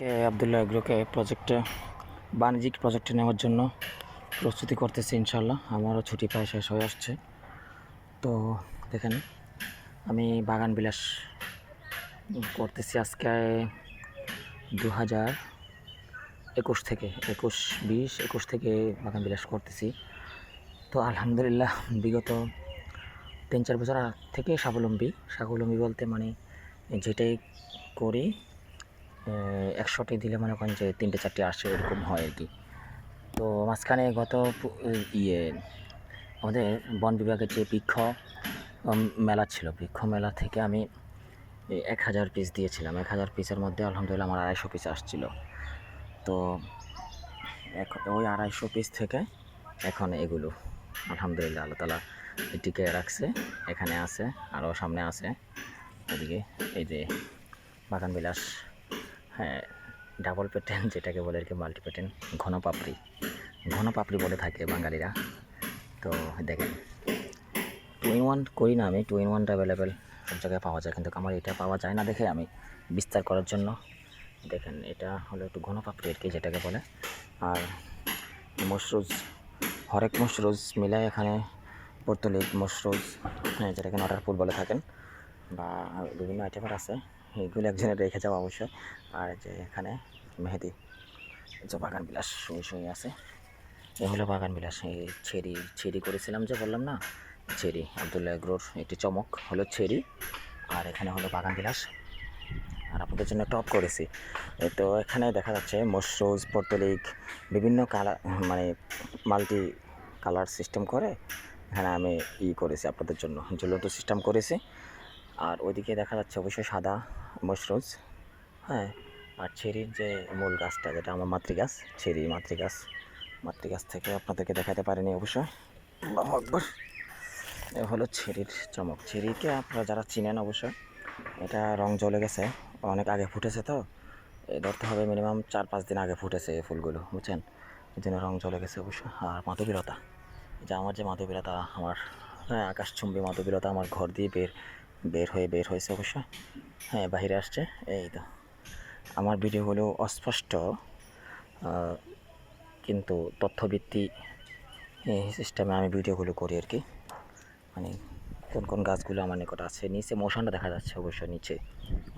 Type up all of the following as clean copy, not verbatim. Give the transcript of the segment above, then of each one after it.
আজকে আবদুল্লাহ এগ্রোকে প্রজেক্টে বাণিজ্যিক প্রজেক্টে নেওয়ার জন্য প্রস্তুতি করতেছি। ইনশাল্লাহ আমারও ছুটি প্রায় শেষ হয়ে আসছে। তো দেখেন আমি বাগান বিলাস করতেছি আজকে 2021 থেকে 21 থেকে বাগান বিলাস করতেছি। তো আলহামদুলিল্লাহ বিগত 3-4 বছর থেকে স্বাবলম্বী বলতে মানে যেটাই করি 100টি দিলে মনে করেন যে 3-4টি আসে, এরকম হয় আর কি। তো মাঝখানে আমাদের বন বিভাগের যে বৃক্ষ মেলা ছিল, বৃক্ষ মেলা থেকে আমি 1000 পিস দিয়েছিলাম। 1000 পিসের মধ্যে আলহামদুলিল্লাহ আমার 250 পিস আসছিল। তো ওই 250 পিস থেকে এখন এগুলো আলহামদুলিল্লাহ আল্লাহ তাআলা টিকে রাখছে। এখানে আছে, আরও সামনে আছে, ওদিকে এই যে বাগান বিলাস, হ্যাঁ, ডাবল প্যাটার্ন যেটাকে বলে আর কি, মাল্টি প্যাটার্ন, ঘন পাপড়ি বলে থাকে বাঙালিরা। তো দেখেন 2-in-1 করি না আমি, 2-in-1 অ্যাভেলেবেল সব জায়গায় পাওয়া যায়, কিন্তু আমার এটা পাওয়া যায় না দেখে আমি বিস্তার করার জন্য দেখেন এটা হলো একটু ঘন পাপড়ি আর কি যেটাকে বলে। আর মশরুজ, হরেক মশরুজ মিলায় এখানে পর্তুলিক মশরুজ, হ্যাঁ, যেটাকে নটার ফুল বলে থাকেন, বা বিভিন্ন আইটেমের আছে, এইগুলো একজনের রেখে যাওয়া অবশ্যই। আর যে এখানে মেহেদি, যে বাগান বিলাস শুয়ে আছে, এ হলো বাগান বিলাস। এই চেরি করেছিলাম যে বললাম না, চেরি আবদুল্লাহ এগ্রোর একটি চমক হলো চেরি। আর এখানে হলো বাগান বিলাস, আর আপনাদের জন্য টপ করেছি। তো এখানে দেখা যাচ্ছে মশরুজ, পর্তুলিক, বিভিন্ন কালার, মানে মাল্টি কালার সিস্টেম করে এখানে আমি করেছি আপনাদের জন্য, ঝুলন্ত সিস্টেম করেছি। আর ওইদিকে দেখা যাচ্ছে অবশ্যই সাদা মশরুজ, হ্যাঁ। আর চেরির যে মূল গাছটা, যেটা আমার মাতৃগাছ, চেরি মাতৃগাছ থেকে আপনাদেরকে দেখাতে পারিনি অবশ্যই। আল্লাহু আকবার। এ হলো চেরির চমক। চেরিকে আপনারা যারা চিনেন অবশ্যই, এটা রং জ্বলে গেছে, অনেক আগে ফুটেছে। তো ধরতে হবে মিনিমাম 4-5 দিন আগে ফুটেছে এই ফুলগুলো, বুঝছেন, এই জন্য রং জ্বলে গেছে অবশ্যই। আর মাধবীলতা, যে আমার যে মাধবীলতা, আমার হ্যাঁ আকাশচুম্বী মাধবীলতা আমার ঘর দিয়ে বের হয়েছে অবশ্যই, হ্যাঁ, বাহিরে আসছে। এই তো আমার ভিডিওগুলো অস্পষ্ট, কিন্তু তথ্যভিত্তি সিস্টেমে আমি ভিডিওগুলো করি আর কি। মানে কোন গাছগুলো আমার নিকট আছে। নিচে মৌসানটা দেখা যাচ্ছে অবশ্যই, নিচে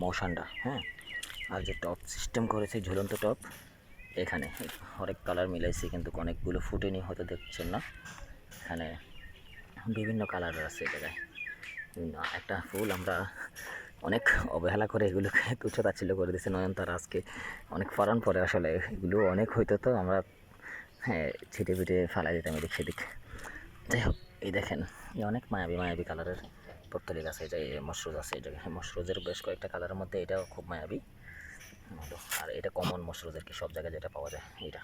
মৌসানটা, হ্যাঁ। আর যে টপ সিস্টেম করেছে, ঝুলন্ত টপ, এখানে হরেক কালার মিলাইছি, কিন্তু অনেকগুলো ফুটেনি, হয়তো দেখছেন না। এখানে বিভিন্ন কালার আছে জায়গায়, একটা ফুল আমরা অনেক অবহেলা করে এগুলোকে তুচ্ছ-তাচ্ছিল্য করে দিয়েছি। নয়নতারা আজকে অনেক ফরান পরে, আসলে এগুলো অনেক হইতো, তো আমরা হ্যাঁ ছিটে পিটে ফেলাই দিতাম এদিক সেদিক। যাই হোক, এই দেখেন অনেক মায়াবী কালারের পর্তুলিক আছে, যে মশরুজ আছে, এই জায়গায় মশরুজের বেশ কয়েকটা কালারের মধ্যে এটাও খুব মায়াবী হলো। আর এটা কমন মশরুজ আর কি, সব জায়গায় যেটা পাওয়া যায় এটা।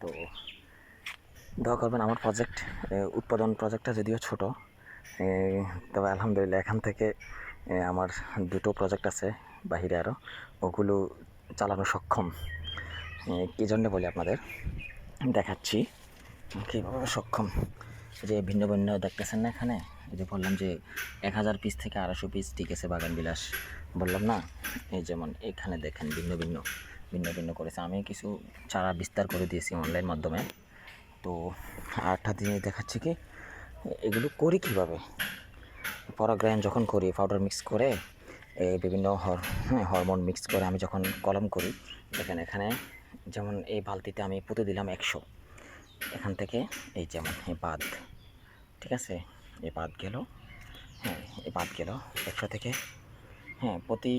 তো দোয়া করবেন আমার উৎপাদন প্রজেক্টটা যদিও ছোট, তবে আলহামদুলিল্লাহ এখান থেকে আমার 2টো প্রজেক্ট আছে বাহিরে আরও, ওগুলো চালানো সক্ষম। কী জন্য বলি আপনাদের দেখাচ্ছি কীভাবে সক্ষম। যে ভিন্ন দেখতেছেন না এখানে, এই যে বললাম যে 1000 পিস থেকে 250 পিস টিকেছে বাগান বিলাস, বললাম না। এই যেমন এখানে দেখেন ভিন্ন করেছে। আমি কিছু চারা বিস্তার করে দিয়েছি অনলাইন মাধ্যমে। তো আরেকটা জিনিস দেখাচ্ছি কি, এগুলো করি কীভাবে। পরাগায়ন যখন করি, পাউডার মিক্স করে বিভিন্ন হরমোন মিক্স করে আমি যখন কলম করি, দেখেন এখানে যেমন এই বালতিতে আমি পুঁতে দিলাম 100, এখান থেকে এই যেমন এই বাদ, ঠিক আছে, এই বাদ গেল, হ্যাঁ, এই বাদ গেল 100 থেকে, হ্যাঁ, প্রতি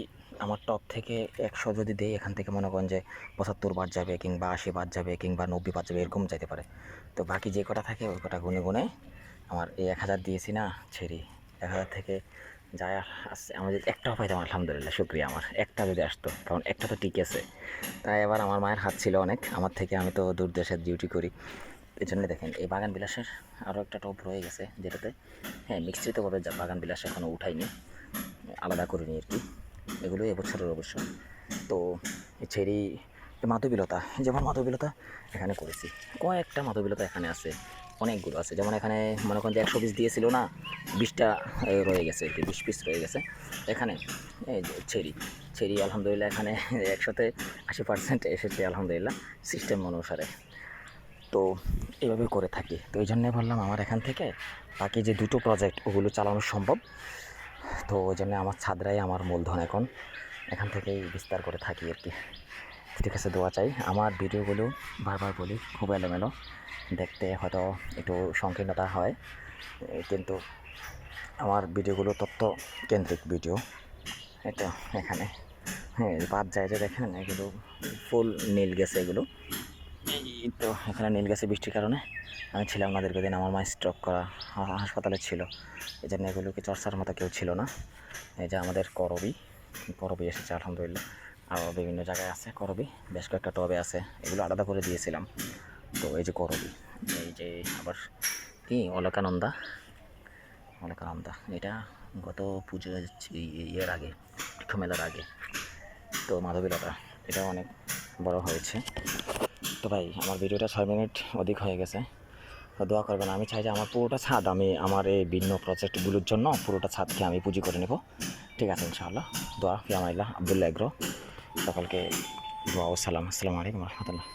আমার টপ থেকে 100 যদি দেই, এখান থেকে মনে করেন যে 75 বাদ যাবে, কিংবা 80 বাদ যাবে, কিংবা 90 বাদ যাবে, এরকম যাইতে পারে। তো বাকি যে কটা থাকে ওই কটা গুনে আমার এই 1000 দিয়েছি না ছেড়ি, 1000 থেকে যায় আসছে, আমি যদি একটাও পাইতাম আলহামদুলিল্লাহ শুক্রিয়া, আমার একটা যদি আসতো, কারণ একটা তো টিকে আছে। তাই এবার আমার মায়ের হাত ছিল অনেক আমার থেকে, আমি তো দূর দেশের ডিউটি করি, এই জন্য দেখেন এই বাগান বিলাসের আরও একটা টপ রয়ে গেছে, যেটাতে হ্যাঁ মিশ্রিতভাবে বাগান বিলাস এখনও উঠাইনি, আলাদা করিনি আর কি, এগুলো এবছরের অবশ্য। তো চেরি মাধবীলতা, যেমন মাধবীলতা এখানে করেছি, কয়েকটা মাধবীলতা এখানে আছে, অনেকগুলো আছে। যেমন এখানে মনে করেন যে 100 পিস দিয়েছিল না, 20টা রয়ে গেছে আর কি, 20 পিস রয়ে গেছে। এখানে এই যে চেরি আলহামদুলিল্লাহ এখানে 100-তে 80% এসেছে আলহামদুলিল্লাহ সিস্টেম অনুসারে। তো এইভাবে করে থাকি। তো এই জন্যে ভাবলাম আমার এখান থেকে বাকি যে দুটো প্রজেক্ট ওগুলো চালানো সম্ভব। তো ওই জন্য আমার ছাদরাই আমার মূলধন এখন, এখান থেকেই বিস্তার করে থাকি আর কি। ঠিক আছে, দোয়া চাই। আমার ভিডিওগুলো বারবার বলি খুব এলোমেলো, দেখতে হয়তো একটু সংকীর্ণতা হয়, কিন্তু আমার ভিডিওগুলো তথ্য কেন্দ্রিক ভিডিও। এটা এখানে হ্যাঁ বাদ যায় যে দেখেন এগুলো ফুল নীল গেছে এগুলো। এই তো এখানে নীল গেছে বৃষ্টির কারণে। আমি ছিলাম না দীর্ঘদিন, আমার মা স্ট্রোক করা হাসপাতালে ছিল, এই জন্য এগুলোকে চর্চার মতো কেউ ছিল না। এই যে আমাদের করবি এসেছে আলহামদুলিল্লাহ। আরও বিভিন্ন জায়গায় আছে করবি, বেশ কয়েকটা টবে আছে, এগুলো আলাদা করে দিয়েছিলাম। তো এই যে করবি, এই যে আবার কি অলকানন্দা, এটা গত পুজো ইয়ের আগে, বৃক্ষ মেলার আগে। তো মাধবীলতা, এটা অনেক বড় হয়েছে। তো ভাই আমার ভিডিওটা 6 মিনিট অধিক হয়ে গেছে, তো দোয়া করবেন। আমি চাই যে আমার পুরোটা ছাদ আমি আমার এই ভিন্ন প্রজেক্টগুলোর জন্য পুরোটা ছাদকে আমি পুঁজি করে নেব। ঠিক আছে ইনশাআল্লাহ। দোয়া ফি আমানিল্লাহ, আব্দুল্লাহ এগ্রো। সকলকে দোয়া ও সালাম। আসসালামু আলাইকুম রহমতুল্লাহ।